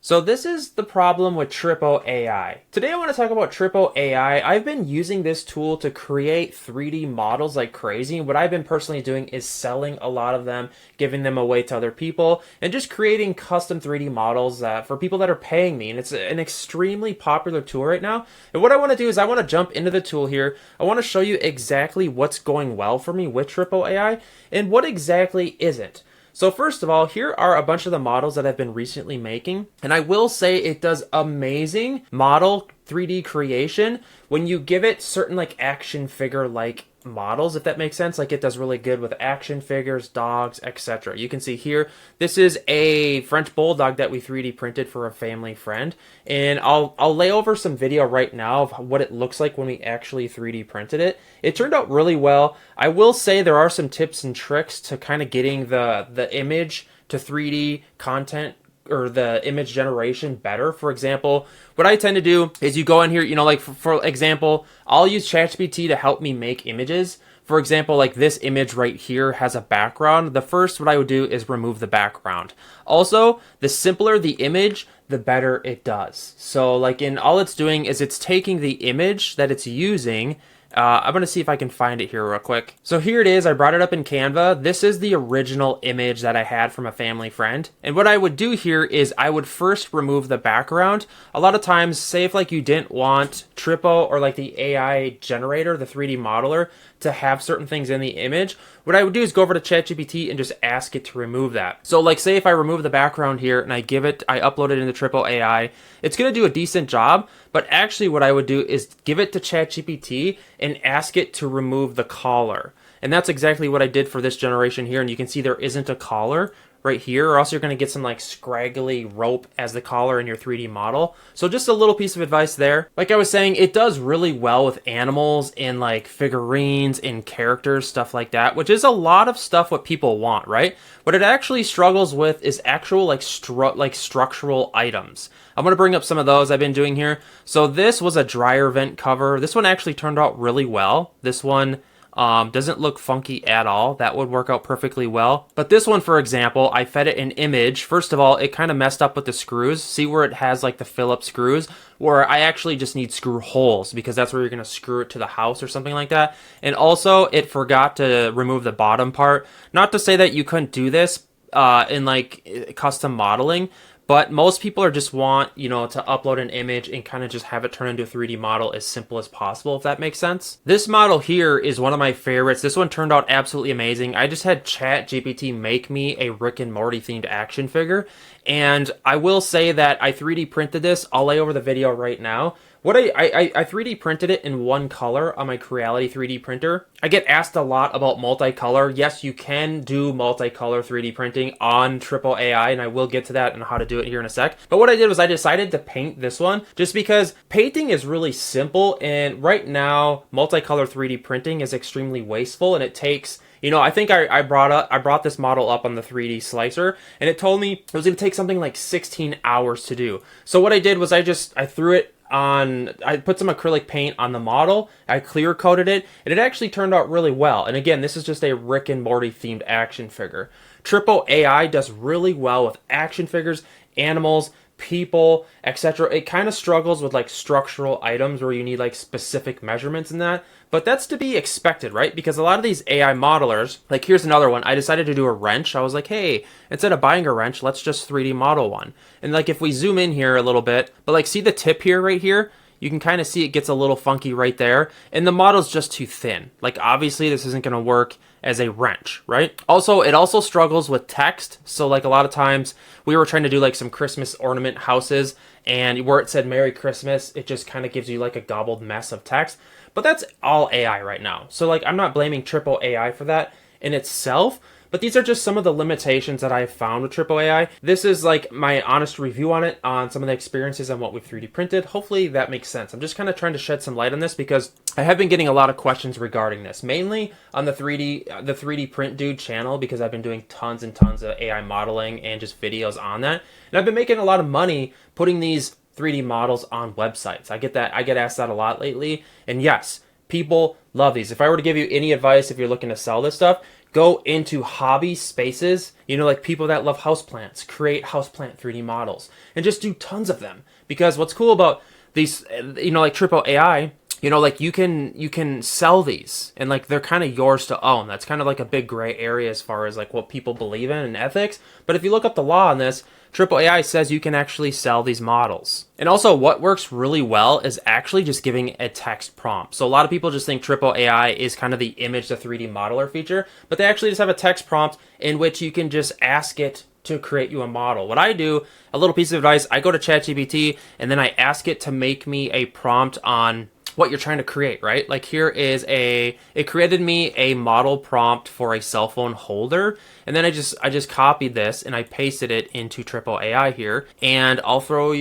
So this is the problem with Trippo AI. Today I want to talk about Trippo AI. I've been using this tool to create 3D models like crazy. What I've been personally doing is selling a lot of them, giving them away to other people, and just creating custom 3D models for people that are paying me. And it's an extremely popular tool right now. And what I want to do is I want to jump into the tool here. I want to show you exactly what's going well for me with Trippo AI and what exactly isn't. So first of all, here are a bunch of the models that I've been recently making. And I will say it does amazing model 3D creation when you give it certain like action figure like models, if that makes sense. Like it does really good with action figures, dogs, etc. You can see here, this is a French Bulldog that we 3D printed for a family friend. And I'll lay over some video right now of what it looks like when we actually 3D printed it. It turned out really well. I will say there are some tips and tricks to kind of getting the image to 3D content or the image generation better. For example, what I tend to do is you go in here, like for example, I'll use ChatGPT to help me make images. For example, like this image right here has a background. The first what I would do is remove the background. Also, the simpler the image, the better it does. So like all it's doing is it's taking the image that it's using. I'm going to see if I can find it here real quick. So here it is. I brought it up in Canva. This is the original image that I had from a family friend. And what I would do here is I would first remove the background. A lot of times, say if like you didn't want Trippo or like the AI generator, the 3D modeler, to have certain things in the image, what I would do is go over to ChatGPT and just ask it to remove that. So like say if I remove the background here and I upload it into Trippo AI, it's going to do a decent job, but actually what I would do is give it to ChatGPT and ask it to remove the collar. And that's exactly what I did for this generation here. And you can see there isn't a collar right here, or else you're going to get some like scraggly rope as the collar in your 3D model. So just a little piece of advice there. Like I was saying, it does really well with animals and like figurines and characters, stuff like that, which is a lot of stuff what people want, right? What it actually struggles with is actual like structural items. I'm going to bring up some of those I've been doing here. So this was a dryer vent cover. This one actually turned out really well. This one doesn't look funky at all. That would work out perfectly well. But this one, for example, I fed it an image. First of all, it kind of messed up with the screws. See where it has like the Phillips screws? Where I actually just need screw holes because that's where you're going to screw it to the house or something like that. And also, it forgot to remove the bottom part. Not to say that you couldn't do this in like custom modeling, but most people are just want, to upload an image and kind of just have it turn into a 3D model as simple as possible, if that makes sense. This model here is one of my favorites. This one turned out absolutely amazing. I just had ChatGPT make me a Rick and Morty themed action figure. And I will say that I 3D printed this. I'll lay over the video right now. What I 3D printed it in one color on my Creality 3D printer. I get asked a lot about multicolor. Yes, you can do multicolor 3D printing on Trippo AI, and I will get to that and how to do it here in a sec. But what I did was I decided to paint this one just because painting is really simple, and right now multicolor 3D printing is extremely wasteful, and it takes I think I brought this model up on the 3D slicer, and it told me it was going to take something like 16 hours to do. So what I did was I threw it on, I put some acrylic paint on the model, I clear coated it, and it actually turned out really well. And again, this is just a Rick and Morty themed action figure. Trippo AI does really well with action figures, animals, people, etc. It kind of struggles with like structural items where you need like specific measurements in that, but that's to be expected, right? Because a lot of these AI modelers, like here's another one, I decided to do a wrench. I was like, hey, instead of buying a wrench, let's just 3D model one. And like if we zoom in here a little bit, but like see the tip here right here? You can kind of see it gets a little funky right there, and the model's just too thin. Like obviously this isn't going to work as a wrench, right? Also, it also struggles with text. So like a lot of times we were trying to do like some Christmas ornament houses, and where it said Merry Christmas, it just kind of gives you like a gobbled mess of text. But that's all AI right now. So like I'm not blaming Trippo AI for that in itself, but these are just some of the limitations that I've found with Trippo AI. This is like my honest review on it, on some of the experiences on what we've 3D printed. Hopefully that makes sense. I'm just kind of trying to shed some light on this because I have been getting a lot of questions regarding this, mainly on the 3D Print Dude channel, because I've been doing tons and tons of AI modeling and just videos on that. And I've been making a lot of money putting these 3D models on websites. I get asked that a lot lately. And yes, people love these. If I were to give you any advice, if you're looking to sell this stuff, go into hobby spaces, like people that love houseplants, create houseplant 3D models, and just do tons of them. Because what's cool about these, like Trippo AI, like you can sell these, and like they're kind of yours to own. That's kind of like a big gray area as far as like what people believe in and ethics. But if you look up the law on this, Trippo AI says you can actually sell these models. And also what works really well is actually just giving a text prompt. So a lot of people just think Trippo AI is kind of the image to 3D modeler feature, but they actually just have a text prompt in which you can just ask it to create you a model. What I do, a little piece of advice, I go to ChatGPT and then I ask it to make me a prompt on what you're trying to create, right? Like here is it created me a model prompt for a cell phone holder. And then I just copied this and I pasted it into Trippo AI here. And I'll show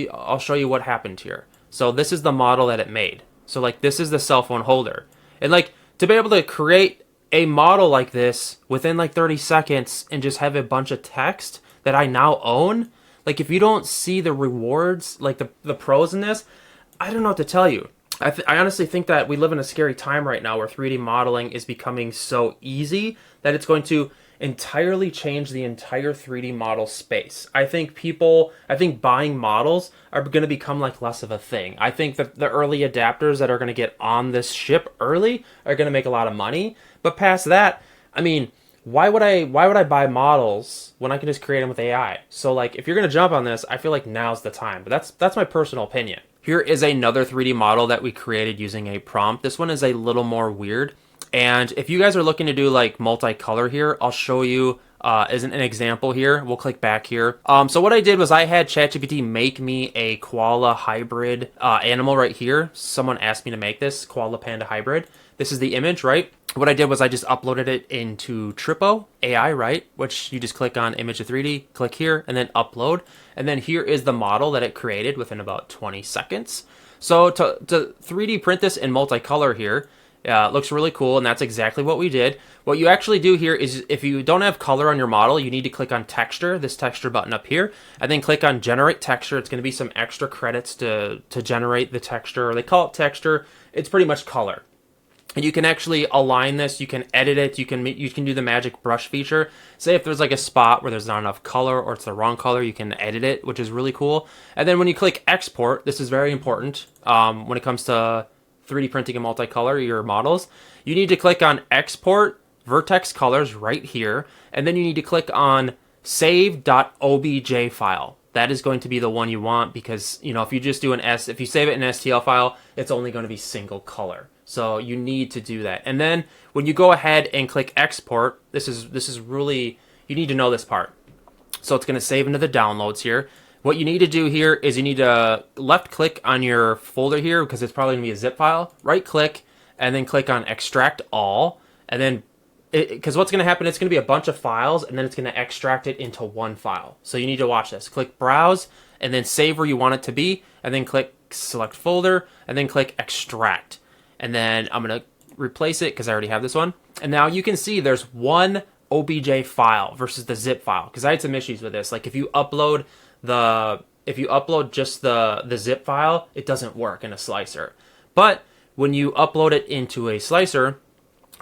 you what happened here. So this is the model that it made. So like this is the cell phone holder. And like to be able to create a model like this within like 30 seconds and just have a bunch of text that I now own, like if you don't see the rewards, like the pros in this, I don't know what to tell you. I honestly think that we live in a scary time right now where 3D modeling is becoming so easy that it's going to entirely change the entire 3D model space. I think buying models are going to become like less of a thing. I think that the early adapters that are going to get on this ship early are going to make a lot of money. But past that, I mean, why would I buy models when I can just create them with AI? So like if you're going to jump on this, I feel like now's the time. But that's my personal opinion. Here is another 3D model that we created using a prompt. This one is a little more weird. And if you guys are looking to do like multicolor here, I'll show you as an example here. We'll click back here. So what I did was I had ChatGPT make me a koala hybrid animal right here. Someone asked me to make this koala panda hybrid. This is the image, right? What I did was I just uploaded it into Trippo AI, right? Which you just click on image to 3D, click here, and then upload. And then here is the model that it created within about 20 seconds. So to 3D print this in multicolor here, it looks really cool, and that's exactly what we did. What you actually do here is if you don't have color on your model, you need to click on texture, this texture button up here, and then click on generate texture. It's going to be some extra credits to generate the texture, or they call it texture. It's pretty much color. And you can actually align this, you can edit it, you can do the magic brush feature. Say if there's like a spot where there's not enough color or it's the wrong color, you can edit it, which is really cool. And then when you click export, this is very important when it comes to 3D printing and multicolor, your models. You need to click on export vertex colors right here, and then you need to click on save.obj file. That is going to be the one you want because, if you just do if you save it in an STL file, it's only going to be single color. So you need to do that. And then when you go ahead and click export, this is really, you need to know this part. So it's going to save into the downloads here. What you need to do here is you need to left click on your folder here because it's probably going to be a zip file. Right click and then click on extract all. And then, because what's going to happen, it's going to be a bunch of files and then it's going to extract it into one file. So you need to watch this. Click browse and then save where you want it to be. And then click select folder and then click extract. And then I'm going to replace it because I already have this one. And now you can see there's one OBJ file versus the zip file because I had some issues with this. Like if you upload just the zip file, it doesn't work in a slicer. But when you upload it into a slicer,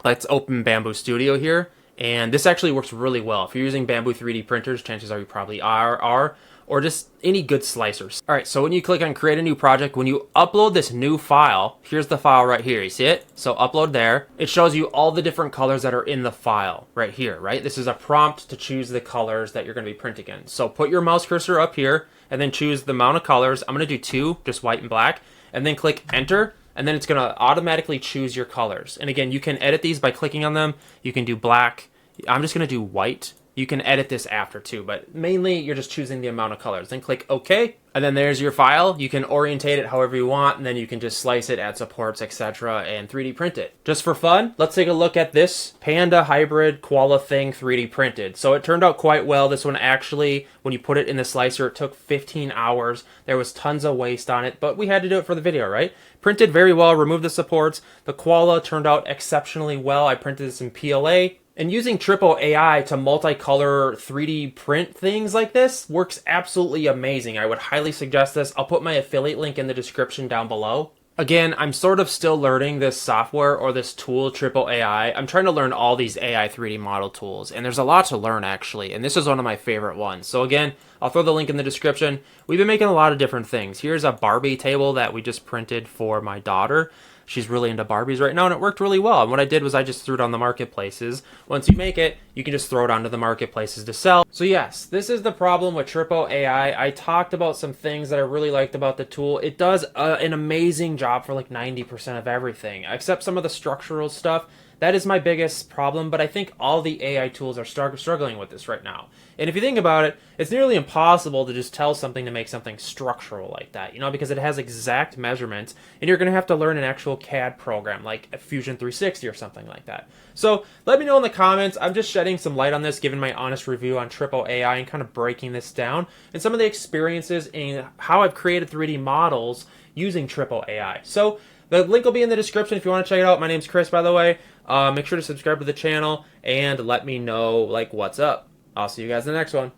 let's open Bamboo Studio here. And this actually works really well. If you're using Bamboo 3D printers, chances are you probably are, or just any good slicers. All right, so when you click on create a new project, when you upload this new file, here's the file right here, you see it? So upload there. It shows you all the different colors that are in the file right here, right? This is a prompt to choose the colors that you're gonna be printing in. So put your mouse cursor up here and then choose the amount of colors. I'm gonna do 2, just white and black, and then click enter, and then it's gonna automatically choose your colors. And again, you can edit these by clicking on them. You can do black. I'm just gonna do white. You can edit this after too, but mainly you're just choosing the amount of colors. Then click OK, and then there's your file. You can orientate it however you want, and then you can just slice it, add supports, etc., and 3D print it. Just for fun, let's take a look at this Panda Hybrid Koala Thing 3D printed. So it turned out quite well. This one actually, when you put it in the slicer, it took 15 hours. There was tons of waste on it, but we had to do it for the video, right? Printed very well, removed the supports. The koala turned out exceptionally well. I printed this in PLA. And using Trippo AI to multicolor 3D print things like this works absolutely amazing. I would highly suggest this. I'll put my affiliate link in the description down below. Again, I'm sort of still learning this software or this tool, Triple AI. I'm trying to learn all these AI 3D model tools, and there's a lot to learn actually, and this is one of my favorite ones. So again, I'll throw the link in the description. We've been making a lot of different things. Here's a Barbie table that we just printed for my daughter. She's really into Barbies right now, and it worked really well. And what I did was I just threw it on the marketplaces. Once you make it, you can just throw it onto the marketplaces to sell. So yes, this is the problem with Triple AI. I talked about some things that I really liked about the tool. It does an amazing job for like 90% of everything, except some of the structural stuff. That is my biggest problem, but I think all the AI tools are struggling with this right now. And if you think about it, it's nearly impossible to just tell something to make something structural like that, because it has exact measurements, and you're going to have to learn an actual CAD program like Fusion 360 or something like that. So let me know in the comments. I'm just shedding some light on this, giving my honest review on Triple AI and kind of breaking this down, and some of the experiences in how I've created 3D models using Triple AI. So the link will be in the description if you want to check it out. My name's Chris, by the way. Make sure to subscribe to the channel and let me know what's up. I'll see you guys in the next one.